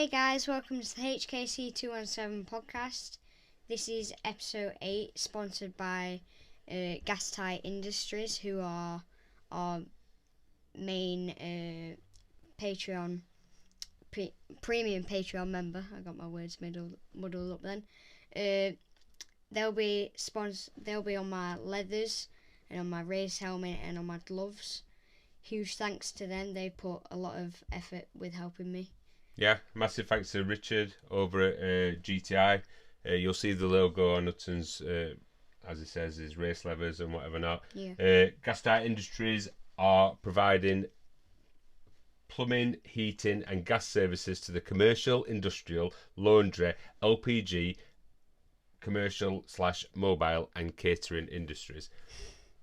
Hey guys, welcome to the HKC217 podcast. This is episode 8, sponsored by Gas Industries, who are our main Patreon, premium Patreon member. I got my words muddled up then. They'll be on my leathers and on my race helmet and on my gloves. Huge thanks to them. They put a lot of effort with helping me. Yeah, massive thanks to Richard over at GTI. You'll see the logo on Hudson's, as it says, his race levers and whatever not. Yeah. Gas Industries are providing plumbing, heating and gas services to the commercial, industrial, laundry, LPG, commercial/mobile and catering industries.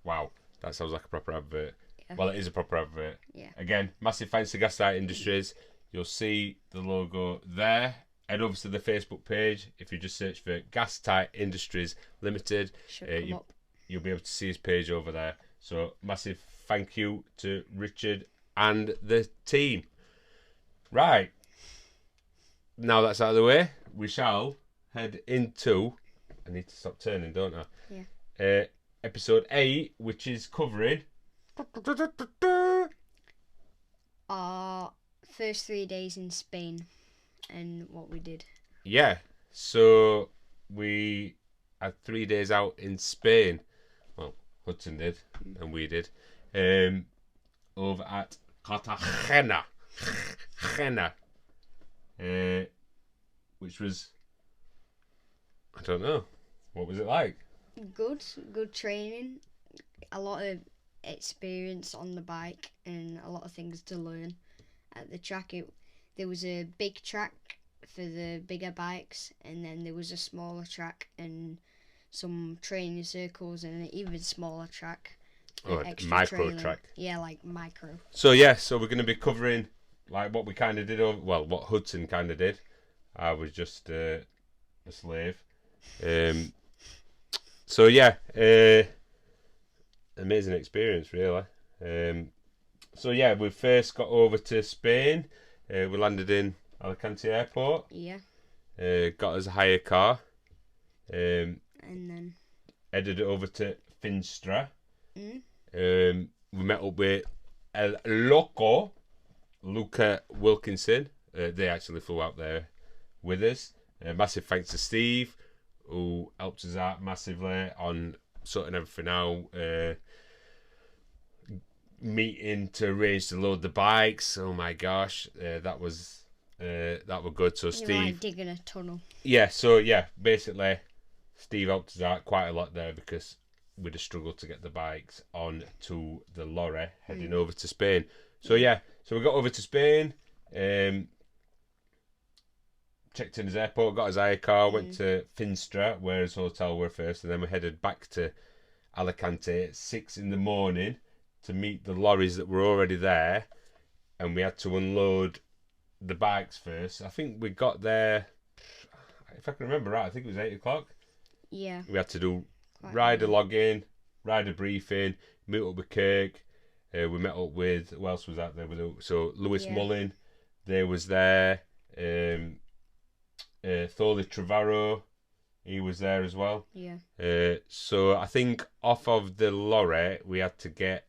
Wow, that sounds like a proper advert. Yeah. Well, it is a proper advert. Yeah. Again, massive thanks to Gas Industries. You'll see the logo there. Head over to the Facebook page. If you just search for Gas Industries Limited, you'll be able to see his page over there. So massive thank you to Richard and the team. Right. Now that's out of the way, we shall head into... I need to stop turning, don't I? Yeah. Episode 8, which is covering... Our first 3 days in Spain and what we did. Yeah, so we had 3 days out in Spain. Well, Hudson did, and we did. Over at Cartagena, which was, I don't know, what was it like? Good training, a lot of experience on the bike and a lot of things to learn. At the track, there was a big track for the bigger bikes, and then there was a smaller track and some training circles and an even smaller track. Oh, micro trailing. Track. Yeah, like micro. So we're going to be covering like what we kind of did what Hudson kind of did. I was just a slave. Amazing experience, really. We first got over to Spain. We landed in Alicante Airport. Yeah. Got us a hire car. And then headed over to Finstra. Mm. We met up with El Loco, Luca Wilkinson. They actually flew out there with us. Massive thanks to Steve, who helped us out massively on sorting everything out. Meeting to arrange to load the bikes. Oh my gosh, that was good. So Steve, like digging a tunnel. Yeah. Basically, Steve helped us out quite a lot there because we'd have struggled to get the bikes on to the lorry heading over to Spain. So we got over to Spain. Checked in his airport, got his hire car, went to Finstra, where his hotel were first, and then we headed back to Alicante at 6 a.m. to meet the lorries that were already there, and we had to unload the bikes first. I think we got there, if I can remember right, I think it was 8 o'clock. Yeah. We had to do rider login, rider briefing, meet up with Kirk. We met up with, who else was out there? So Lewis Mullin, they was there. Thorley Trevorrow, he was there as well. Yeah. So I think off of the lorry we had to get.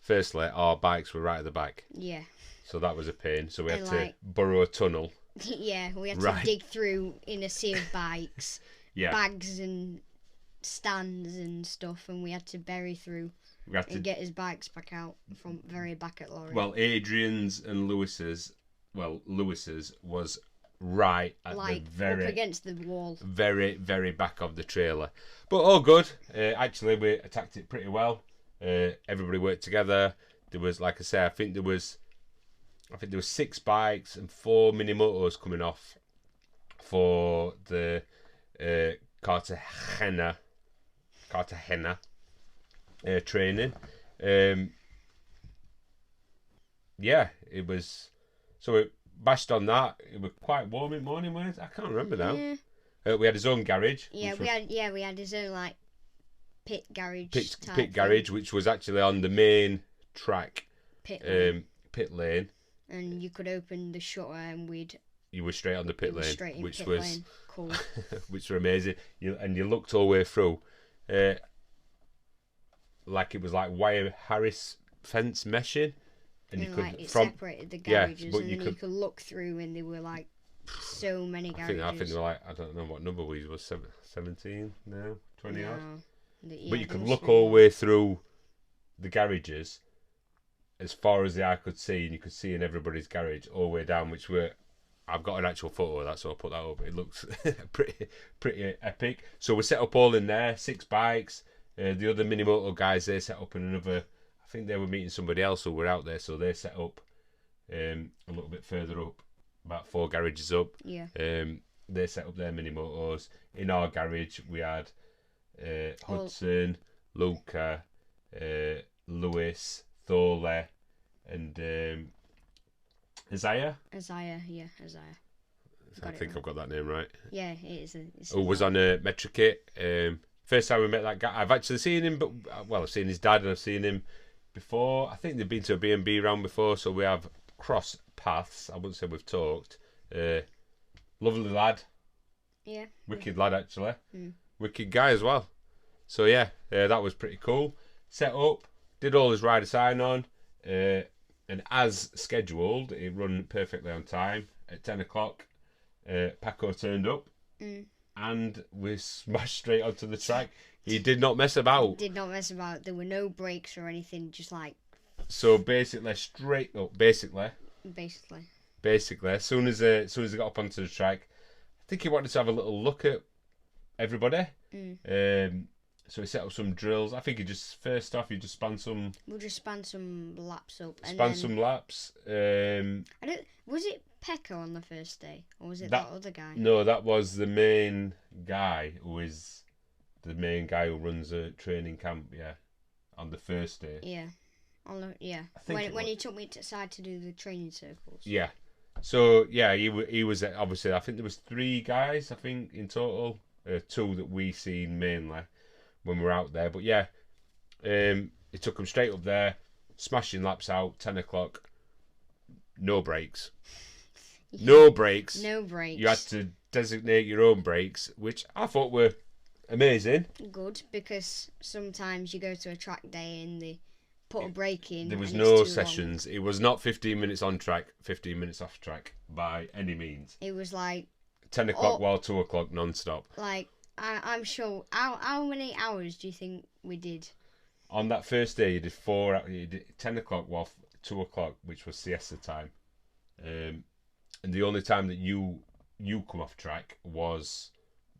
Firstly, our bikes were right at the back. Yeah. So that was a pain. So we had to burrow a tunnel. Yeah, we had to dig through in a sea of bikes, bags and stands and stuff, and we had to bury through and get his bikes back out from very back at lorry. Well, Adrian's and Lewis's was right at the very up against the wall, very, very back of the trailer. But all good. Actually, we attacked it pretty well. Everybody worked together. There was, like I say, I think there was 6 bikes and 4 mini motos coming off for the Cartagena training. It was. So it bashed on that. It was quite warm in the morning, wasn't it? I can't remember now. Yeah. We had his own garage. Yeah, we had his own pit garage. Pit garage, which was actually on the main track. Pit lane. Pit lane. And you could open the shutter and you were straight on the pit lane, which pit was lane. Cool. which were amazing. You looked all the way through, like it was like wire Harris fence meshing, and you could like it separated the garages, but and then you could look through, and there were like so many garages. I think they were like, I don't know what number we was, 17 now, 20 odd. Yeah, but you could look all the way through the garages as far as the eye could see, and you could see in everybody's garage all the way down, which were, I've got an actual photo of that, so I'll put that up. It looks pretty epic. So we set up all in there, 6 bikes. The other mini moto guys, they set up in another, I think they were meeting somebody else who were out there, so they set up a little bit further up, about 4 garages up. Yeah. They set up their mini motos. In our garage, we had Hudson, Luca, Lewis, Thorley, and Isaiah. Isaiah. I think I've got that name right. Yeah, it is. Who was on a Metrikit. First time we met that guy, I've actually seen him, but I've seen his dad and I've seen him before. I think they've been to a B&B round before, so we have crossed paths. I wouldn't say we've talked. Lovely lad. Yeah. Wicked lad, actually. Wicked guy as well. So yeah, that was pretty cool. Set up, did all his rider sign on, and as scheduled, it run perfectly on time. At 10 o'clock, Paco turned up, and we smashed straight onto the track. He did not mess about. There were no brakes or anything, just like... So basically, straight up, basically, as soon as he got up onto the track, I think he wanted to have a little look at everybody. So he set up some drills. I think he just, first off, span some... We'll just span some laps up. Some laps. Was it Pecco on the first day? Or was it that other guy? No, that was the main guy who is the main guy who runs a training camp, on the first day. Yeah. When he took me aside to do the training circles. Yeah. So, he was obviously, I think there was 3 guys, I think, in total. 2 that we seen mainly when we were out there. But he took them straight up there, smashing laps out, 10 o'clock, no brakes. No brakes. You had to designate your own brakes, which I thought were amazing. Good, because sometimes you go to a track day and they put a brake in. There was no sessions. Long. It was not 15 minutes on track, 15 minutes off track by any means. It was like 10 o'clock while 2 o'clock non-stop. Like, I'm sure. How many hours do you think we did? On that first day, you did 4. You did 10 o'clock while 2 o'clock, which was siesta time. And the only time that you come off track was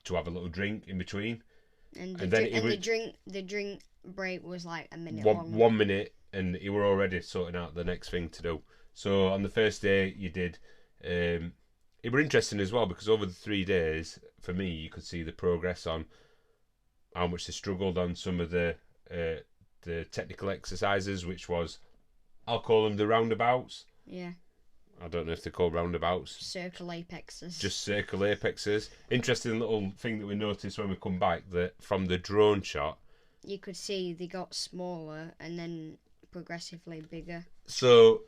to have a little drink in between. And the drink break was like a minute long. 1 minute, and you were already sorting out the next thing to do. So on the first day, you did. It were interesting as well, because over the 3 days, for me, you could see the progress on how much they struggled on some of the technical exercises, which was, I'll call them the roundabouts. Yeah. I don't know if they're called roundabouts. Circle apexes. Just circle apexes. Interesting little thing that we noticed when we come back, that from the drone shot, you could see they got smaller and then progressively bigger. So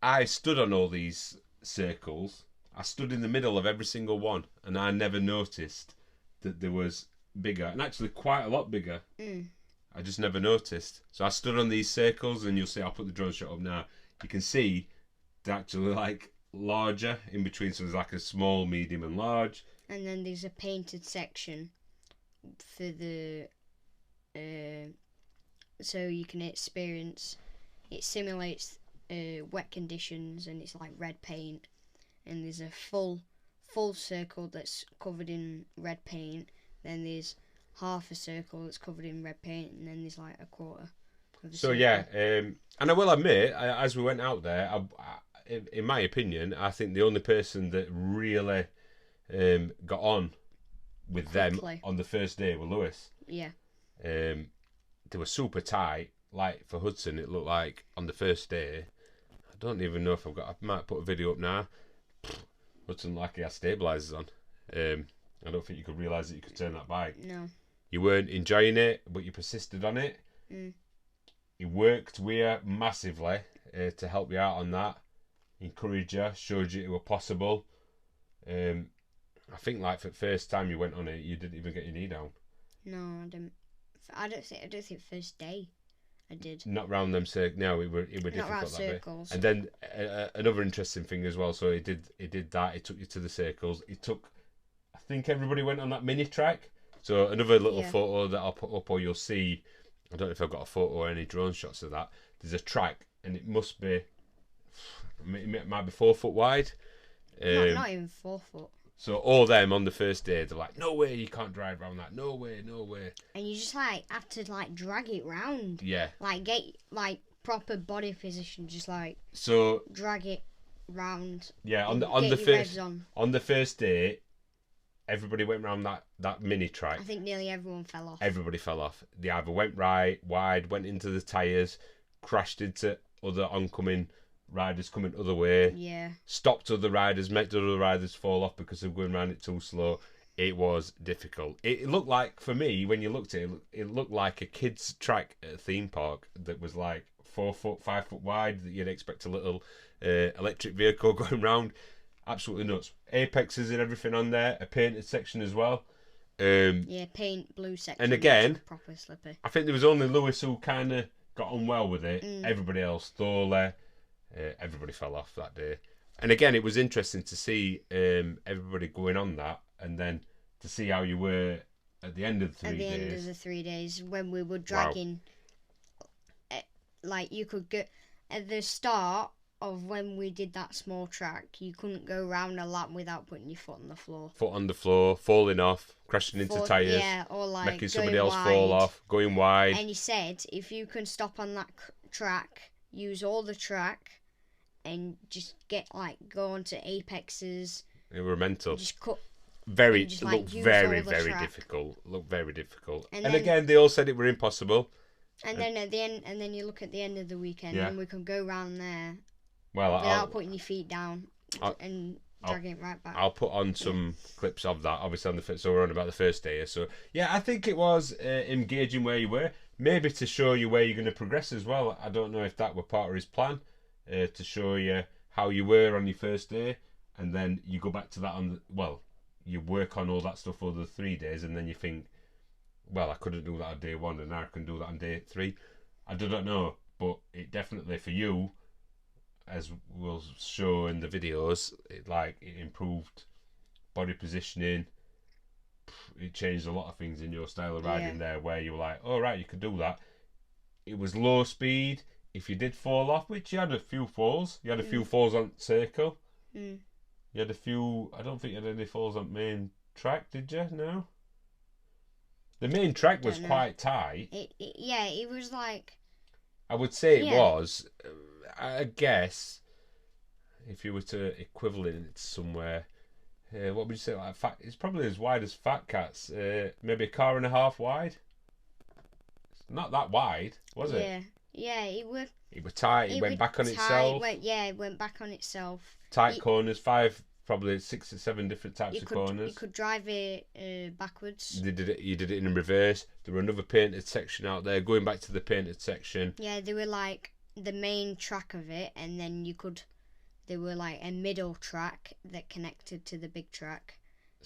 I stood on all these circles. I stood in the middle of every single one, and I never noticed that there was bigger, and actually quite a lot bigger. I just never noticed. So I stood on these circles, and you'll see, I'll put the drone shot up now. You can see they're actually like larger in between, so there's like a small, medium, and large. And then there's a painted section for the so you can experience. It simulates wet conditions, and it's like red paint. And there's a full circle that's covered in red paint. Then there's half a circle that's covered in red paint, and then there's like a quarter of a circle. And I will admit, as we went out there, in my opinion, I think the only person that really got on with them on the first day were Lewis. Yeah. They were super tight. Like for Hudson, it looked like on the first day. I don't even know if I might put a video up now. Hudson, like he has stabilisers on. I don't think you could realise that you could turn that bike. No. You weren't enjoying it, but you persisted on it. He worked Weir massively, to help you out on that, encourage you, showed you it was possible. I think like for the first time you went on it, you didn't even get your knee down. No, I didn't. I don't think first day I did. Not round them circles. No, it were difficult. Not round that bit. circles. And then another interesting thing as well. So he did that. He took you to the circles. I think everybody went on that mini track. So another little photo that I'll put up, or you'll see. I don't know if I've got a photo or any drone shots of that. There's a track, and it must be. It might be 4 foot wide. Not even 4 foot. So all them on the first day, they're like, no way, you can't drive around that. No way, no way. And you just like have to like drag it round. Yeah. Like get like proper body position, just like drag it round. Yeah, on the first day, everybody went round that mini track. I think nearly everyone fell off. Everybody fell off. They either went wide, went into the tyres, crashed into other oncoming riders coming other way. Yeah. Stopped other riders, made other riders fall off because they were going around it too slow. It was difficult. It looked like, for me, when you looked at it, it looked like a kid's track at a theme park that was like 4 foot, 5 foot wide, that you'd expect a little electric vehicle going round. Absolutely nuts. Apexes and everything on there, a painted section as well. Paint blue section. And again, proper slippy. I think there was only Lewis who kind of got on well with it. Everybody else, Thorley, everybody fell off that day. And again, it was interesting to see everybody going on that, and then to see how you were at the end of the 3 days. At the end of the 3 days, when we were dragging, like you could go at the start of when we did that small track, you couldn't go round a lap without putting your foot on the floor. Foot on the floor, falling off, crashing into tyres, or like making somebody else fall off, going wide. And he said, if you can stop on that track, use all the track, and just go onto apexes. They were mental. Just cut. Looked very difficult. Looked very difficult. And again, they all said it were impossible. And then at the end, and then you look at the end of the weekend, and we can go round there. Well, without putting your feet down and dragging it right back. I'll put on some clips of that, obviously, on so we're on about the first day. So, yeah, I think it was engaging where you were. Maybe to show you where you're going to progress as well. I don't know if that were part of his plan, to show you how you were on your first day. And then you go back to that you work on all that stuff over the 3 days, and then you think, well, I couldn't do that on day 1, and now I can do that on day 3. I don't know, but it definitely, for you, as we'll show in the videos, it improved body positioning. It changed a lot of things in your style of riding there, where you were like, oh right, you could do that. It was low speed. If you did fall off, which you had a few falls, you had a few falls on circle. You had a few. I don't think you had any falls on main track, did you? No. The main track was quite tight. It was like. I would say it was. I guess if you were to equivalent it somewhere, what would you say? It's probably as wide as Fat Cat's. Maybe a car and a half wide. It's not that wide, was it? Yeah, it was. It was tight. It went back on itself. It went back on itself. Tight corners, probably 6 or 7 different types of corners. You could drive it backwards. You did it in reverse. There were another painted section out there. Going back to the painted section. Yeah, they were like the main track of it, and then there were like a middle track that connected to the big track.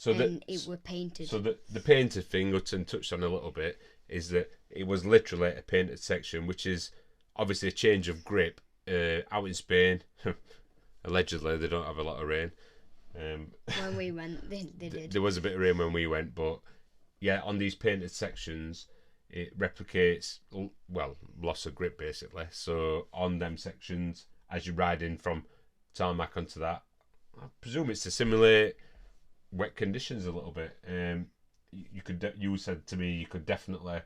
It were painted. So the painted thing, Hudson touched on a little bit, is that it was literally a painted section, which is obviously a change of grip. Out in Spain, allegedly they don't have a lot of rain. When we went, they did. There was a bit of rain when we went, but yeah, on these painted sections, it replicates, loss of grip basically. So on them sections, as you ride in from tarmac onto that, I presume it's to simulate wet conditions a little bit. You said to me you could definitely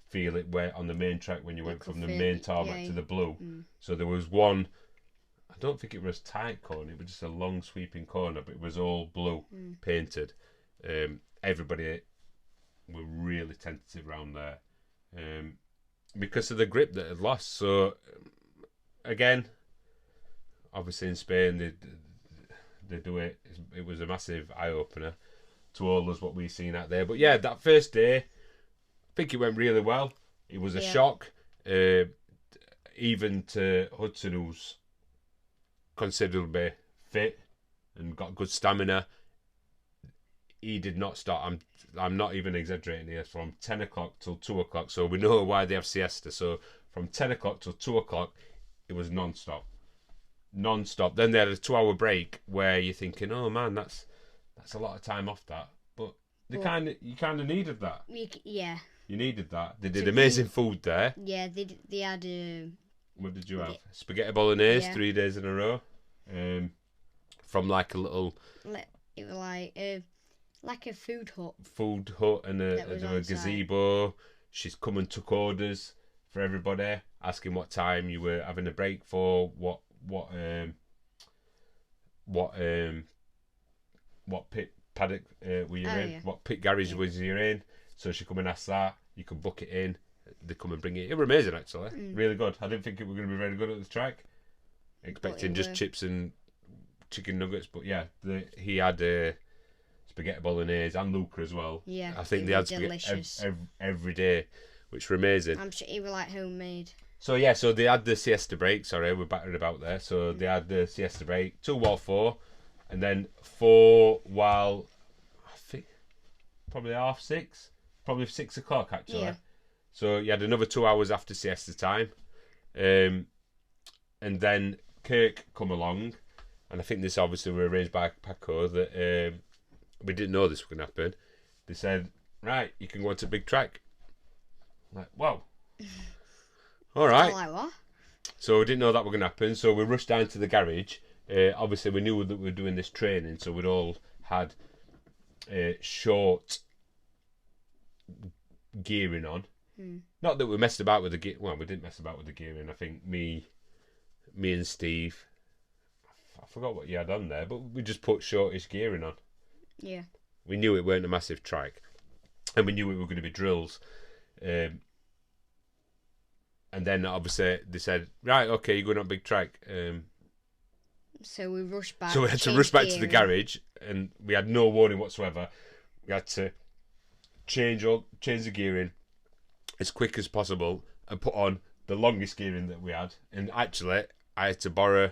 feel it wet on the main track when you went from the main tarmac to the blue. So there was one. I don't think it was a tight corner, it was just a long sweeping corner, but it was all blue, painted. Everybody were really tentative around there because of the grip that had lost. So, again, obviously in Spain, they do it. It was a massive eye-opener to all us, what we've seen out there. But yeah, that first day, I think it went really well. It was a shock. even to Hudson, who's considerably fit and got good stamina, he did not stop. I'm not even exaggerating here. From 10 o'clock till 2 o'clock. So we know why they have siesta. So from 10 o'clock till 2 o'clock, it was non-stop. Non-stop. Then they had a 2-hour break where you're thinking, oh man, that's a lot of time off that. But you kind of needed that. Yeah. You needed that. They did amazing food there. Yeah, they had what did you have? Spaghetti bolognese 3 days in a row. From like a little. It was like a food hut. Food hut and a gazebo. She's come and took orders for everybody, asking what time you were having a break for, what pit paddock were you in, what pit garage was you in. So she come and ask that. You could book it in. They come and bring it. It was amazing, actually. Really good. I didn't think it was going to be very good at the track. Expecting just chips and chicken nuggets, but yeah, he had spaghetti bolognese and Luca as well. Yeah, I think they had spaghetti every day, which were amazing. I'm sure it was like homemade. So yeah, so they had the siesta break. Sorry, we're battering about there. So they had the siesta break 2 while 4, and then 4 while I think probably 6:30, probably 6 o'clock actually. Yeah. So you had another 2 hours after siesta time, and then Kirk come along, and I think this obviously were arranged by Paco that we didn't know this was going to happen. They said, right, you can go on to big track. I'm like, whoa. All right. Like, what? So we didn't know that was going to happen. So we rushed down to the garage. Obviously, we knew that we were doing this training, so we'd all had short gearing on. Not that we messed about with the gear. Well, we didn't mess about with the gearing. I think me and Steve, I forgot what you had on there, but we just put shortish gearing on. Yeah. We knew it weren't a massive track, and we knew it were going to be drills. And then obviously they said, right, okay, you're going on a big track. So we rushed back. So we had to rush back to the garage, and we had no warning whatsoever. We had to change the gearing as quick as possible and put on the longest gearing that we had. And actually, I had to borrow.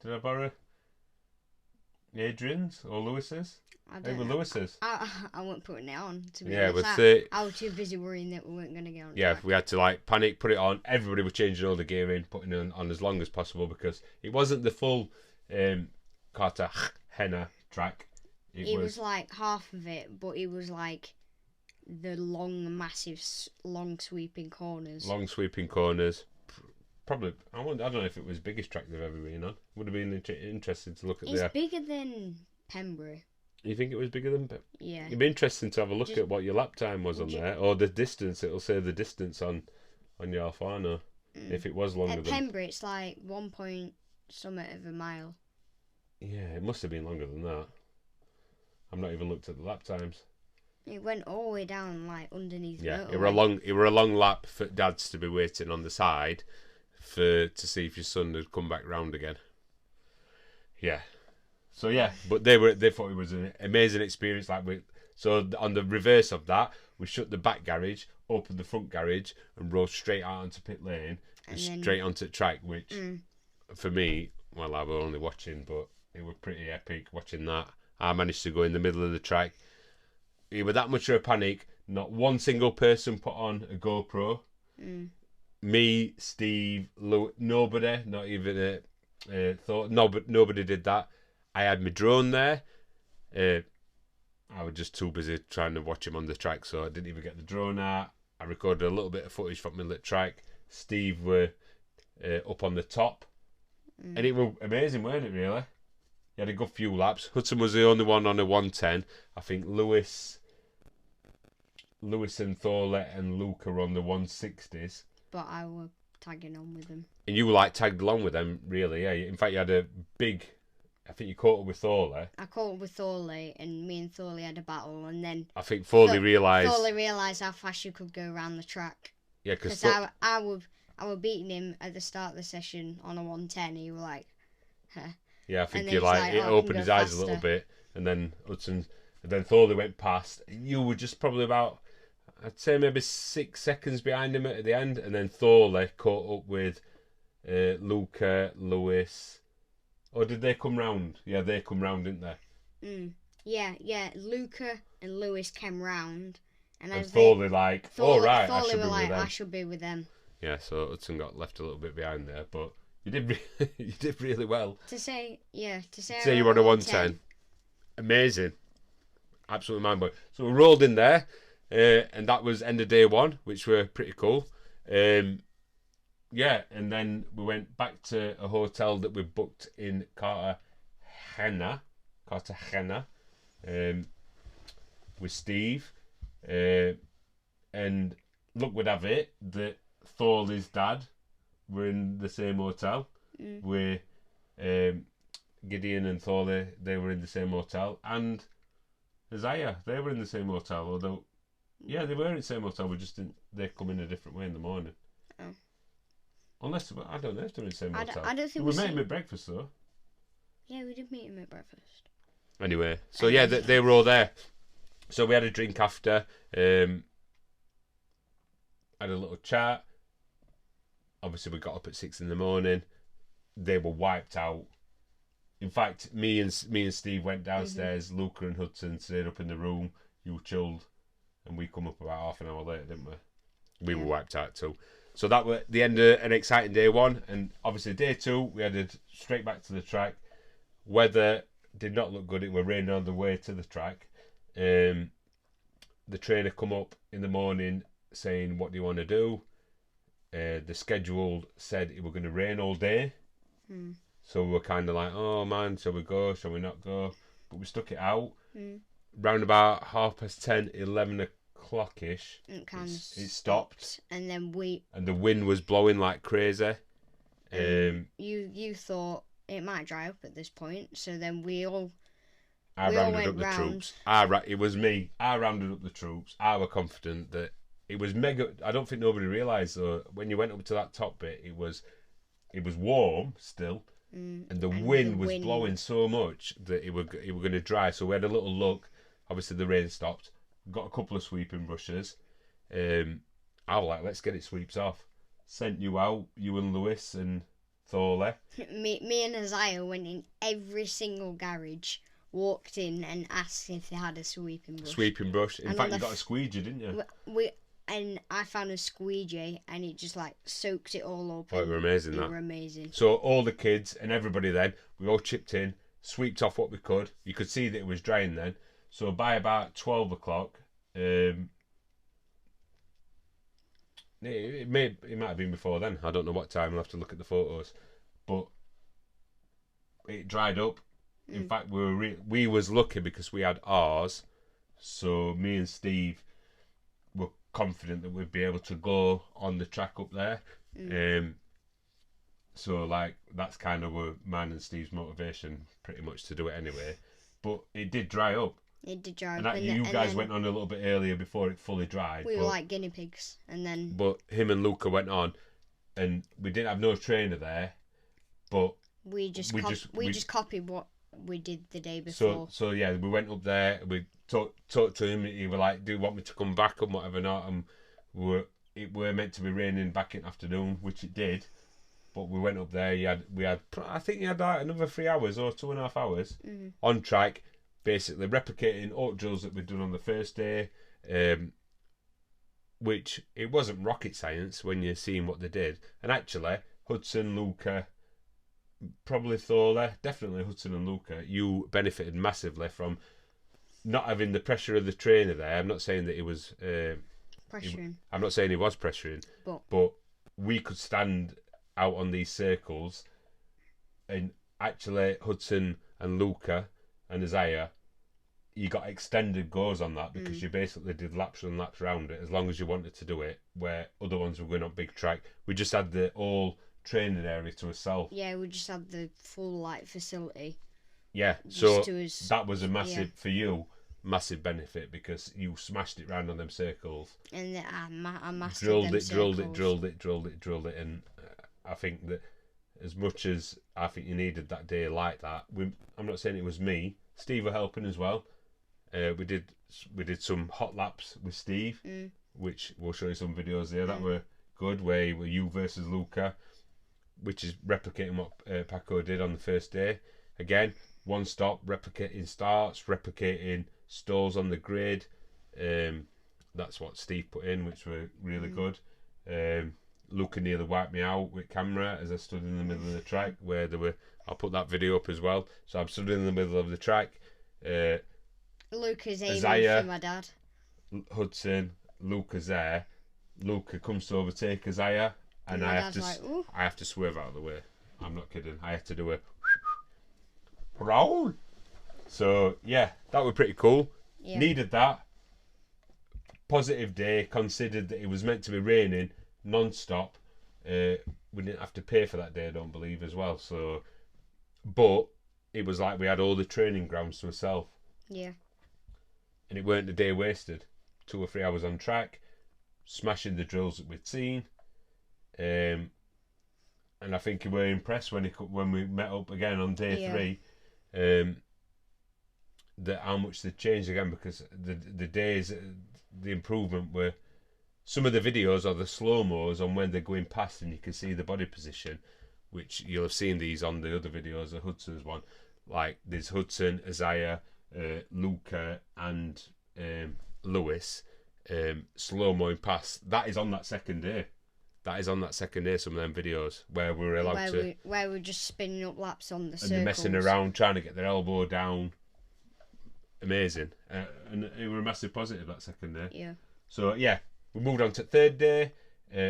Did I borrow Adrian's or Lewis's? They were Lewis's. I wasn't putting it on, to be honest. I was too busy worrying that we weren't going to get on. Yeah, we had to panic, put it on. Everybody was changing all the gearing, putting it on as long as possible because it wasn't the full Cartagena track. It was like half of it, but it was like the long, massive, long sweeping corners. Long sweeping corners. Probably, I don't know if it was the biggest track they've ever been on. Would have been interesting to look at. It's bigger than Pembrey. You think it was bigger than Pembrey? Yeah. It'd be interesting to have a look at what your lap time was on there, or the distance. It'll say the distance on your Alfano. If it was longer than Pembrey, it's like 1 point something of a mile. Yeah, it must have been longer than that. I've not even looked at the lap times. It went all the way down, like underneath. Yeah, it were a long lap for dads to be waiting on the side to see if your son had come back round again. Yeah. So yeah, but they thought it was an amazing experience. So on the reverse of that, we shut the back garage, opened the front garage, and rode straight out onto pit lane and straight onto the track. Which, for me, well, I was only watching, but it was pretty epic watching that. I managed to go in the middle of the track. It was that much of a panic. Not one single person put on a GoPro. Me, Steve, nobody, not even thought. No, but nobody did that. I had my drone there. I was just too busy trying to watch him on the track, so I didn't even get the drone out. I recorded a little bit of footage from the track. Steve were up on the top, and it was amazing, weren't it? Really, he had a good few laps. Hudson was the only one on a 110. I think Lewis and Thorley and Luca were on the 160s. But I was tagging on with them. And you were tagged along with them, really, yeah. In fact, you had a big. I think you caught up with Thorley. I caught up with Thorley, and me and Thorley had a battle, and then I think Thorley realised how fast you could go around the track. Yeah, because I was beating him at the start of the session on a 110. He was like, huh. Yeah, I think he it opened his eyes a little bit, and then Thorley went past. You were just probably about, I'd say maybe 6 seconds behind him at the end, and then Thorley caught up with Luca, Lewis. Or did they come round? Yeah, they come round, didn't they? Yeah. Luca and Lewis came round, and Thorley right, I should be with them. I should be with them. Yeah, so Hudson got left a little bit behind there, but you did you did really well. To say you were on a 110. Amazing. Absolutely mind-blowing. So we rolled in there, and that was end of day one, which were pretty cool. Yeah, and then we went back to a hotel that we booked in Cartagena, with Steve. And luck would have it that Thorley's dad were in the same hotel. With Gideon and Thorley, they were in the same hotel. And Isaiah, they were in the same hotel. Although, yeah, they were in the same hotel. We just didn't. They come in a different way in the morning. Oh. Unless I don't know if they're in the same hotel. I don't think we met him at breakfast though. Yeah, we did meet him at breakfast. Anyway, so yeah, they were all there. So we had a drink after. Had a little chat. Obviously, we got up at 6 a.m. They were wiped out. In fact, me and Steve went downstairs. Luca and Hudson stayed up in the room. You chilled, and we come up about half an hour later, didn't we? We were wiped out too. So that was the end of an exciting day one, and obviously day two we headed straight back to the track. Weather did not look good. It was raining on the way to the track. The trainer come up in the morning saying, "What do you want to do?" The schedule said it were going to rain all day. So we were kind of like, "Oh man, shall we go? Shall we not go?" But we stuck it out. Round about 10:30, 11 o'clock-ish, it stopped. And then and the wind was blowing like crazy. You thought it might dry up at this point, so then I rounded up the troops. It was me. I rounded up the troops. I was confident that it was mega. I don't think nobody realised though, when you went up to that top bit, it was warm still, and the wind was blowing so much that it were going to dry. So we had a little look. Obviously, the rain stopped. Got a couple of sweeping brushes. I was like, let's get it sweeps off. Sent you out, you and Lewis and Thorley. Me and Isaiah went in every single garage, walked in and asked if they had a sweeping brush. In fact, you got a squeegee, didn't you? And I found a squeegee, and it just like soaked it all up. Oh, it were amazing. It were amazing. So all the kids and everybody then, we all chipped in, sweeped off what we could. You could see that it was drying then. So by about 12 o'clock, it might have been before then. I don't know what time. I'll have to look at the photos. But it dried up. In fact, we was lucky because we had ours. So me and Steve were confident that we'd be able to go on the track up there. So like that's kind of mine and Steve's motivation, pretty much, to do it anyway. But it did dry up. It did dry up. And you guys went on a little bit earlier before it fully dried. We were like guinea pigs, and then. But him and Luca went on, and we didn't have no trainer there, but we just copied what we did the day before. So yeah, we went up there. We talked to him. He was like, "Do you want me to come back and whatever not?" And it were meant to be raining back in the afternoon, which it did. But we went up there. I think he had like another 3 hours or 2.5 hours on track, basically replicating all drills that we'd done on the first day. Which it wasn't rocket science when you're seeing what they did. And actually, Hudson, Luca, probably Thorley, definitely Hudson and Luca, you benefited massively from not having the pressure of the trainer there. I'm not saying that he was pressuring. I'm not saying he was pressuring, but we could stand out on these circles, and actually Hudson and Luca and Isaiah, you got extended goes on that because you basically did laps and laps around it as long as you wanted to do it, where other ones were going on big track. We just had the all training area to ourselves. Yeah, we just had the full light facility. Yeah, so that was a massive, for you, massive benefit because you smashed it round on them circles. And I mastered drilled them drilled it, and I think that as much as I think you needed that day like that, I'm not saying it was me. Steve were helping as well. We did some hot laps with Steve, which we'll show you some videos there that were good. Where you versus Luca, which is replicating what Paco did on the first day. Again, one stop, replicating starts, replicating stalls on the grid. That's what Steve put in, which were really good. Luca nearly wiped me out with camera as I stood in the middle of the track where there were. I'll put that video up as well. So I'm stood in the middle of the track. Luca's aiming Isaiah, for my dad. Hudson, Luca's there. Luca comes to overtake Isaiah, and I have to swerve out of the way. I'm not kidding. I had to do a roll. So yeah, that was pretty cool. Yeah. Needed that. Positive day. Considered that it was meant to be raining non-stop. We didn't have to pay for that day, I don't believe, as well. So, but it was like we had all the training grounds to ourselves. Yeah. And it weren't a day wasted. 2 or 3 hours on track, smashing the drills that we'd seen. And I think we were impressed when we met up again on day 3. That how much they changed again, because the days, the improvement were. Some of the videos are the slow-mos on when they're going past and you can see the body position, which you'll have seen these on the other videos, the Hudson's one. Like, there's Hudson, Isaiah, Luca and Lewis slow-moing past. That is on that second day. Some of them videos, where we were allowed where we're just spinning up laps on the circles. And they're messing around, trying to get their elbow down. Amazing. And it was a massive positive that second day. Yeah. So, yeah. We moved on to third day,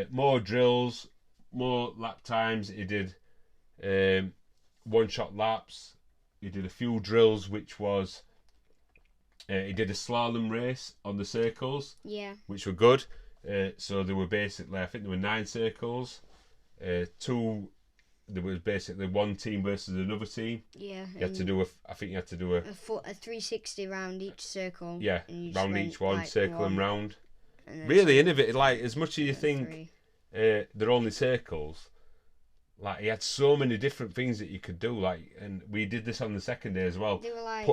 more drills, more lap times. He did one-shot laps. He did a few drills, which was he did a slalom race on the circles, which were good. So there were basically, I think there were 9 circles. There was basically one team versus another team. Yeah. You had to do I think you had to do a 360 round each circle. Yeah, round each one, like circle and round. Really innovative. Like, as much as you think they're only circles, like, he had so many different things that you could do. Like, and we did this on the second day as well. They were like,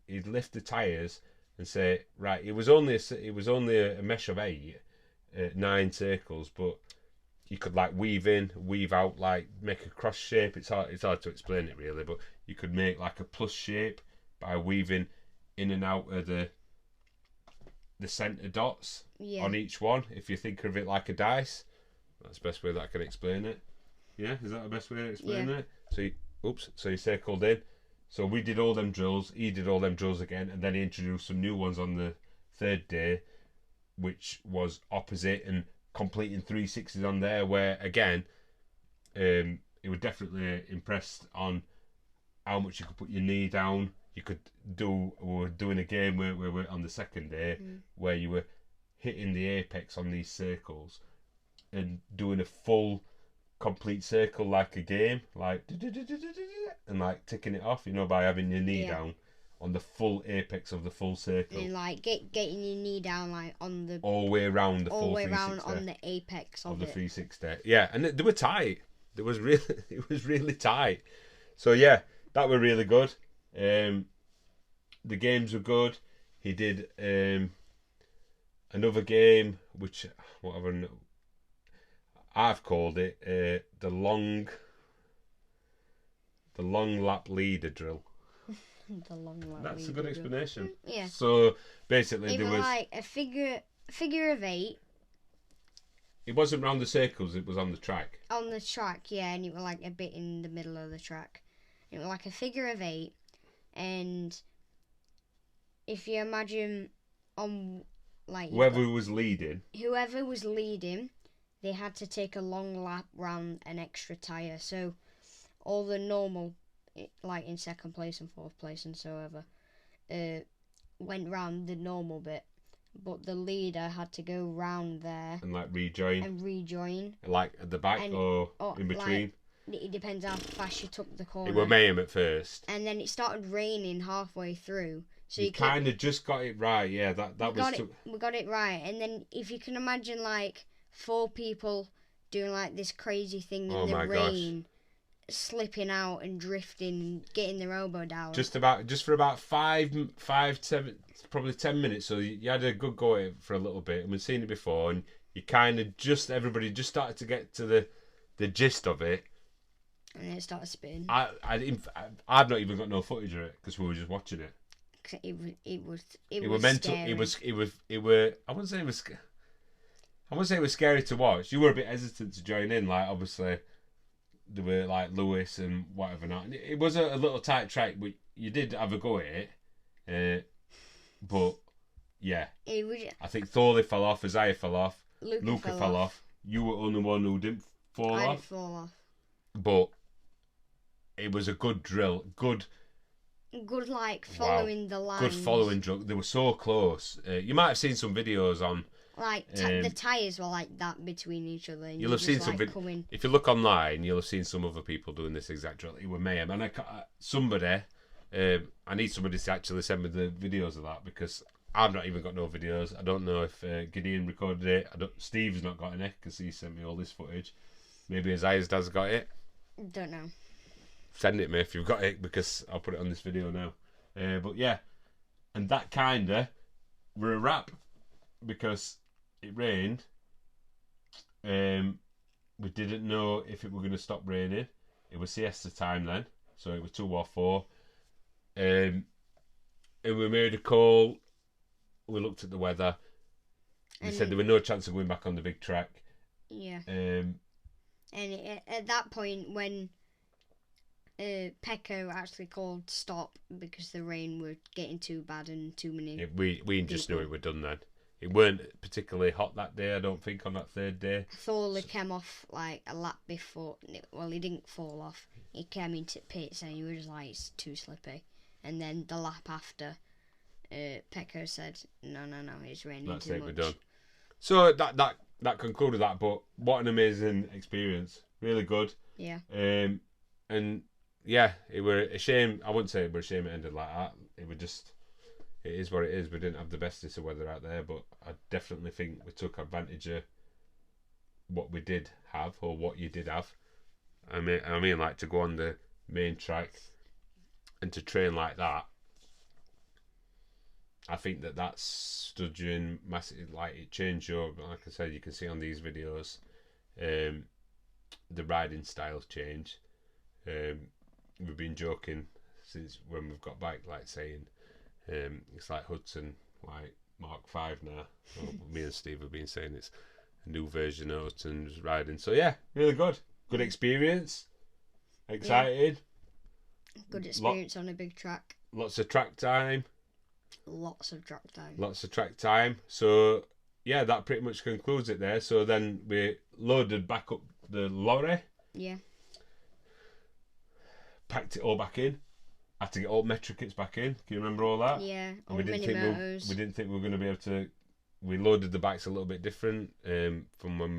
he'd lift the tires and say, right, it was only a mesh of 8, 9 circles, but you could like weave in, weave out, like make a cross shape. It's hard to explain it really, but you could make like a plus shape by weaving in and out of the centre dots on each one. If you think of it like a dice, that's the best way that I can explain it. Yeah, is that the best way to explain it? So he circled in. So we did all them drills. He did all them drills again, and then he introduced some new ones on the third day, which was opposite and completing 360s on there. Where again, he was definitely impressed on how much you could put your knee down. You could we were doing a game where we were on the second day where you were hitting the apex on these circles and doing a full complete circle like a game, like and like ticking it off, by having your knee down on the full apex of the full circle. And like getting your knee down like on the all the way around the all full way 360 around on the apex of the it. 360. Yeah, and they were tight. It was really tight. So yeah, that were really good. The games were good. He did another game, which I've called it the long lap leader drill. The long lap. That's a good explanation. Yeah. So basically, there was like a figure of 8. It wasn't round the circles. It was on the track. On the track, yeah, and it was like a bit in the middle of the track. It was like a figure of 8, and if you imagine on like whoever was leading, they had to take a long lap round an extra tyre. So all the normal, like in second place and fourth place and so ever, went round the normal bit, but the leader had to go round there and like rejoin, like at the back or in between. Like, it depends how fast you took the corner. It was mayhem at first, and then it started raining halfway through. So you kind of just got it right. Yeah, we got it right. And then if you can imagine like 4 people doing like this crazy thing in the rain, slipping out and drifting and getting their elbow down. Just for about 5, 7, probably 10 minutes. So you had a good go at it for a little bit, and we've seen it before. And you kind of everybody just started to get to the gist of it. And then it started spinning. I've not even got no footage of it because we were just watching it. It was mental. scary. It were. I wouldn't say it was scary to watch. You were a bit hesitant to join in. Like obviously, there were like Lewis and whatever not. And it was a little tight track, but you did have a go at it. But yeah, I think Thorley fell off. Isaiah fell off. Luca fell off. You were the only one who didn't fall off. I didn't fall off. But it was a good drill. Good like following the lines. Good following drill. They were so close. You might have seen some videos on. Like the tyres were like that between each other. And you'll have seen some videos. If you look online, you'll have seen some other people doing this exact drill. It was mayhem. And I need somebody to actually send me the videos of that because I've not even got no videos. I don't know if Gideon recorded it. Steve's not got any because he sent me all this footage. Maybe Isaiah's dad's got it. Don't know. Send it me if you've got it because I'll put it on this video now. But yeah, and that kinda were a wrap because it rained. We didn't know if it were going to stop raining. It was siesta time then, so it was 2 or 4. And we made a call. We looked at the weather. They said there was no chance of going back on the big track. Yeah. And at that point, when Pecco actually called stop because the rain was getting too bad and too many. Yeah, we just knew it were done then. It weren't particularly hot that day, I don't think, on that third day. Thorley came off like a lap before. Well, he didn't fall off. He came into pits and he was like, it's too slippy. And then the lap after, Pecco said, no, it's raining That's too it, much. we're done. So that concluded that, but what an amazing experience. Really good. Yeah. And yeah, it were a shame. I wouldn't say it were a shame it ended like that. It were just... It is what it is. We didn't have the bestest of weather out there, but I definitely think we took advantage of what we did have, or what you did have. I mean, like to go on the main track and to train like that. I think that stood you in massive. Like it changed your. Like I said, you can see on these videos, the riding styles change. We've been joking since when we've got back, like saying. It's like Hudson, like Mark 5 now. Well, me and Steve have been saying it's a new version of Hudson's riding. So yeah, really good. Good experience. Excited. Yeah. Good experience on a big track. Lots of track time. Lots of track time. So yeah, that pretty much concludes it there. So then we loaded back up the lorry. Yeah. Packed it all back in. Had to get all metro kits back in. Can you remember all that? Yeah. And we didn't think we were going to be able to. We loaded the bikes a little bit different from when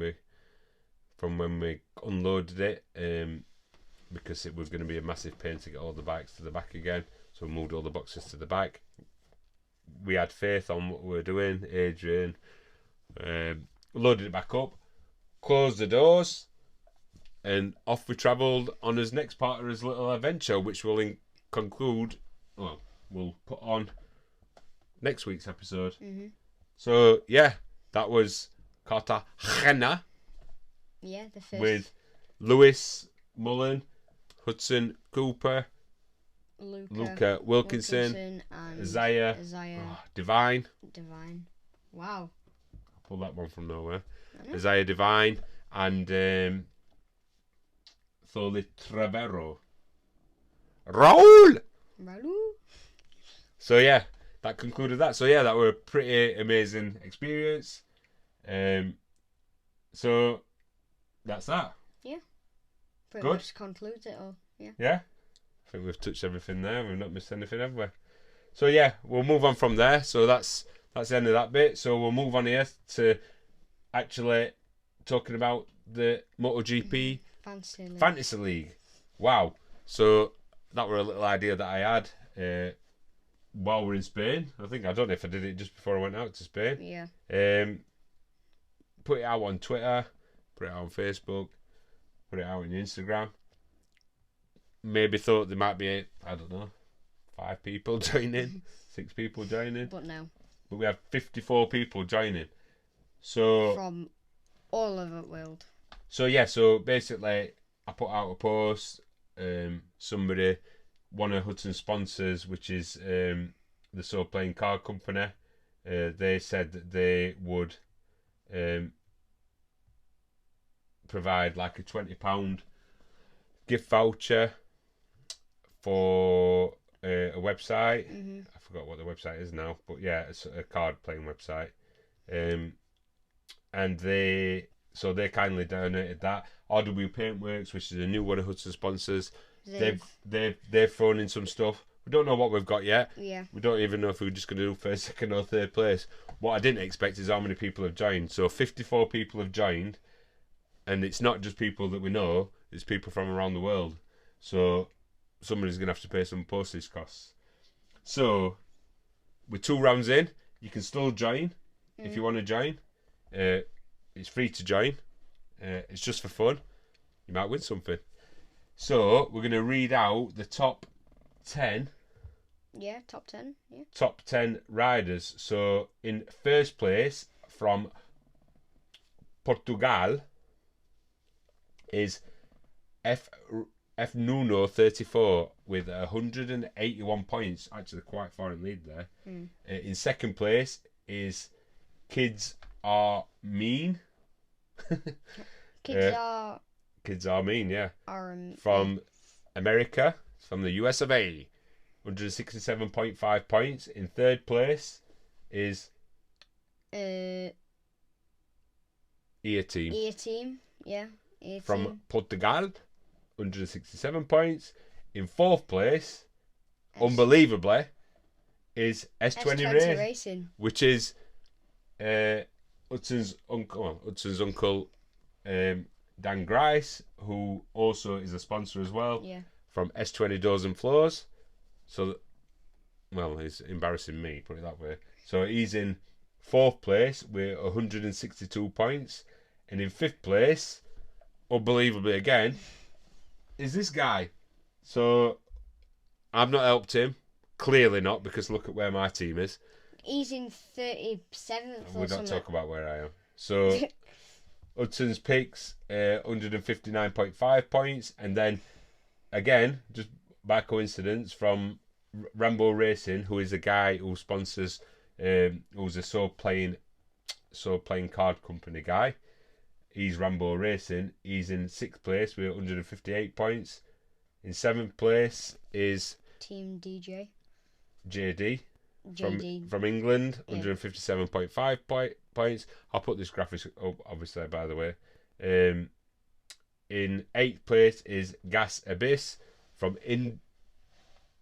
we unloaded it because it was going to be a massive pain to get all the bikes to the back again. So we moved all the boxes to the back. We had faith on what we were doing. Adrian loaded it back up, closed the doors, and off we travelled on his next part of his little adventure, which will conclude. Well, we'll put on next week's episode. Mm-hmm. So yeah, that was Cartagena. Yeah, the first with Lewis Mullen, Hudson Cooper, Luca Wilkinson and Isaiah Divine. Wow. I pulled that one from nowhere. Isaiah Divine and Thorley Trevero. Raul. So yeah, that concluded that. So yeah, that were a pretty amazing experience. So that's that. Yeah. Pretty much concludes it all. Yeah. Yeah. I think we've touched everything there. We've not missed anything, have we? So yeah, we'll move on from there. So that's the end of that bit. So we'll move on here to actually talking about the MotoGP Fantasy League. Wow. So that were a little idea that I had while we're in Spain. I don't know if I did it just before I went out to Spain. Yeah. Put it out on Twitter, put it out on Facebook, put it out on Instagram. Maybe thought there might be, 5 people joining, 6 people joining. But no. But we have 54 people joining. So from all over the world. So basically, I put out a post. Somebody, one of Hudson's sponsors, which is the So Playing Card Company, they said that they would provide like a £20 gift voucher for a website. I forgot what the website is now, but yeah, it's a card playing website. And they kindly donated that. RW Paintworks, which is a new one of Hudson's sponsors, they've thrown in some stuff. We don't know what we've got yet. Yeah. We don't even know if we're just going to do first, second, or third place. What I didn't expect is how many people have joined. So 54 people have joined, and it's not just people that we know; it's people from around the world. So somebody's going to have to pay some postage costs. So we're 2 rounds in. You can still join if you want to join. It's free to join. It's just for fun. You might win something. So we're going to read out the top 10. Yeah, top 10. Yeah. Top 10 riders. So in first place from Portugal is F Nuno 34 with 181 points. Actually, quite far in lead there. In second place is Kids Are Mean. Kids Are Mean, yeah. From America, from the US of A. 167.5 points. In third place is Ear Team. Ear Team, yeah. From Portugal, 167 points. In fourth place, unbelievably, is S20 Racing, which is Hudson's uncle Dan Grice, who also is a sponsor as well. Yeah. From S20 Doors and Floors. So, well, he's embarrassing me, put it that way. So he's in fourth place with 162 points, and in fifth place, unbelievably again, is this guy. So I've not helped him. Clearly not, because look at where my team is. He's in 37th. We don't talk about where I am. So Hudson's picks 159.5 points, and then again, just by coincidence, from Rambo Racing, who is a guy who sponsors, who's a So Playing Card Company guy. He's Rambo Racing. He's in sixth place with 158 points. In seventh place is Team DJ. JD. From England, 157.5 points. I'll put this graphic up, obviously, by the way. In eighth place is Gas Abyss from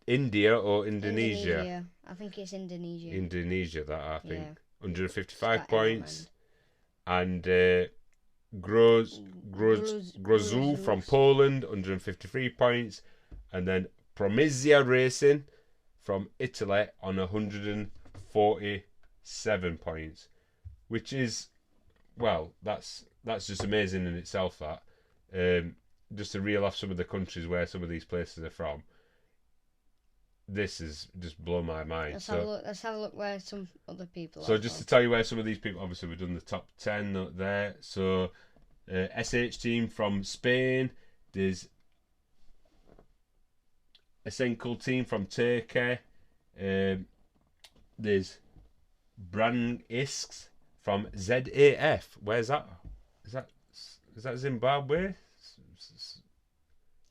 India or Indonesia. I think it's Indonesia. Indonesia, that I think. Yeah. 155 points. And Grozu from Poland, 153 points. And then Promizia Racing from Italy on 147 points, which is, well, that's just amazing in itself. That just to reel off some of the countries where some of these places are from. This is just blown my mind. Let's have a look where some other people are. So just to tell you where some of these people, obviously we've done the top 10 there. So SH team from Spain. There's a single team from Turkey. There's Brand Isks from ZAF. Where's that? Is that Zimbabwe?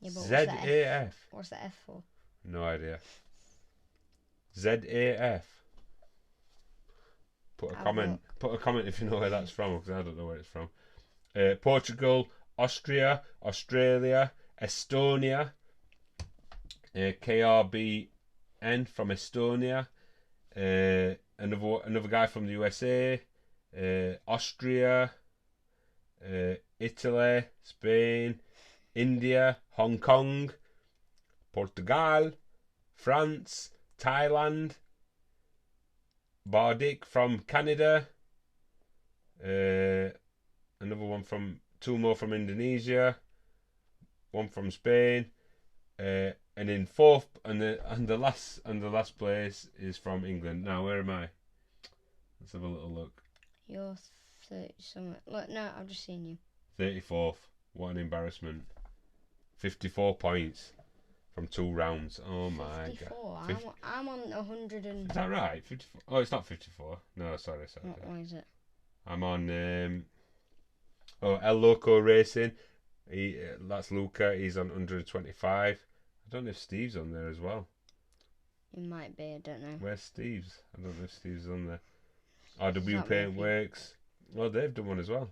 Yeah, ZAF. What's the F for? No idea. ZAF. Put a comment if you know where that's from, because I don't know where it's from. Portugal, Austria, Australia, Estonia. KRBN from Estonia. Another guy from the USA. Austria. Italy, Spain, India, Hong Kong, Portugal, France, Thailand, Bardik from Canada, another one two more from Indonesia, one from Spain, and in fourth and the last place is from England. Now where am I? Let's have a little look. You're 30 something. Look, no, I've just seen you. 34th. What an embarrassment. 54 points from 2 rounds. Oh my 54. God. I'm on 100 and... Is that right? 54? Oh, it's not 54. No, sorry. What is it? I'm on El Loco Racing. That's Luca. He's on 125. I don't know if Steve's on there as well. It might be. I don't know. Where's Steve's? I don't know if Steve's on there. RW Paint Works. Oh, they've done one as well.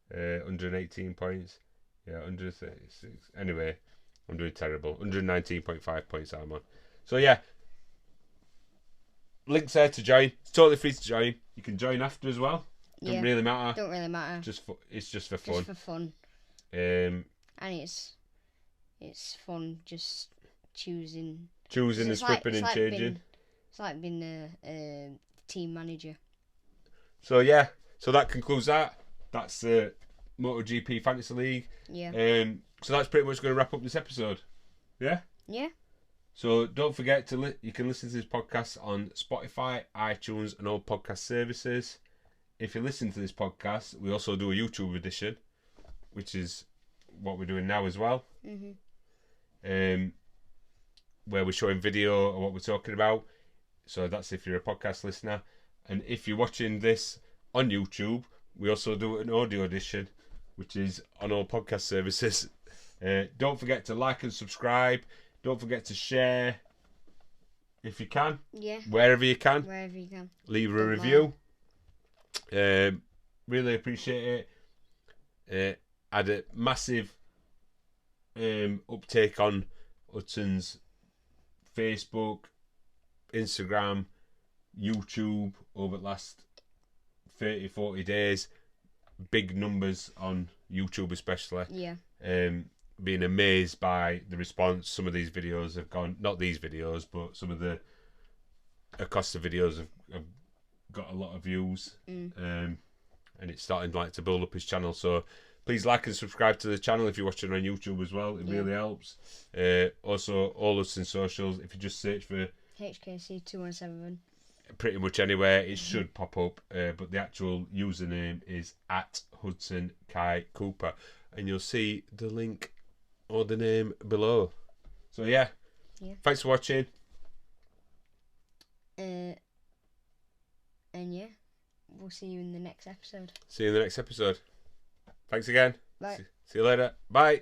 118 points. Yeah, 136. Anyway, I'm doing terrible. 119.5 points I'm on. So yeah, links there to join. It's totally free to join. You can join after as well. Don't really matter. Don't really matter. It's just for fun. Just for fun. And it's fun just choosing and swapping and changing. It's like being a team manager. So yeah, so that concludes that. That's the MotoGP Fantasy League. Yeah. So that's pretty much going to wrap up this episode. Yeah. Yeah. So don't forget you can listen to this podcast on Spotify, iTunes, and all podcast services. If you listen to this podcast, we also do a YouTube edition, which is what we're doing now as well. Where we're showing video of what we're talking about. So that's if you're a podcast listener. And if you're watching this on YouTube, we also do an audio edition, which is on all podcast services. Don't forget to like and subscribe. Don't forget to share if you can. Yeah. Wherever you can. Wherever you can. Leave a review. Really appreciate it. Had a massive uptake on Hudson's Facebook, Instagram, YouTube over the last 30-40 days. Big numbers on YouTube especially. Yeah. Being amazed by the response. Some of these videos have gone, not these videos, but some of the Acosta videos have got a lot of views. And it's starting to build up his channel. So please like and subscribe to the channel if you're watching on YouTube as well. It really helps. Also, all us in socials, if you just search for HKC217. pretty much anywhere, it should pop up. But the actual username is @HudsonCACUP. And you'll see the link or the name below. So yeah. Thanks for watching. And yeah, we'll see you in the next episode. See you in the next episode. Thanks again. Bye. See you later. Bye.